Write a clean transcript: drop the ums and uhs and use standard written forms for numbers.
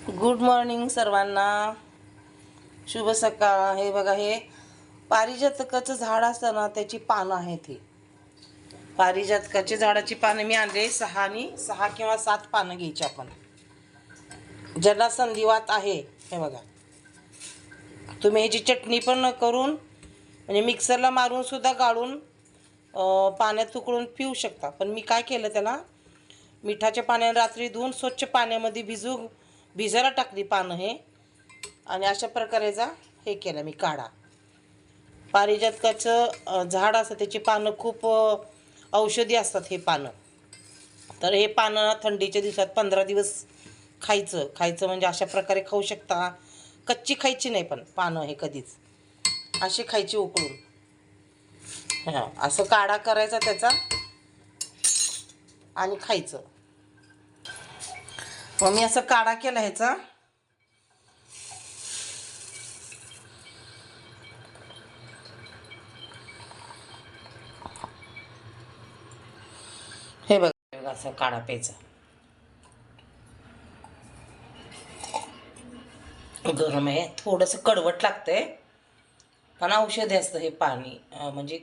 Good morning सर्वांना. शुभ सकाळ. हे बघा, हे पारिजातकाचं झाड असतं ना, त्याची पानं आहेत. ही पारिजातकाच्या झाडाची पानं मी आणले 6 किंवा 7 पानं घ्यायची आपण. ज्याला संधिवात आहे, हे बघा, तुम्ही ह्याची चटणी पण करून म्हणजे मिक्सरला मारून सुद्धा गाळून पाण्यात उकळून पिऊ शकता. पण मी काय केलं, त्याला मिठाच्या पाण्याने रात्री धुवून स्वच्छ पाण्यामध्ये भिजायला टाकली पानं हे, आणि अशा प्रकारेचा हे केलं मी काढा. पारिजातकाचं झाड असतं, त्याची पानं खूप औषधी असतात हे पानं. तर हे पानं थंडीच्या दिवसात 15 दिवस खायचं म्हणजे अशा प्रकारे खाऊ शकता. कच्ची खायची नाही, पण पानं हे कधीच अशी खायची उकळून. हां, असं काढा करायचा त्याचा आणि खायचं. मग मी असं काढा केला ह्याचा. हे बघा, असं काढा प्यायचा. गरम आहे, थोडंसं कडवट लागतंय, पण औषधी असतं हे पाणी म्हणजे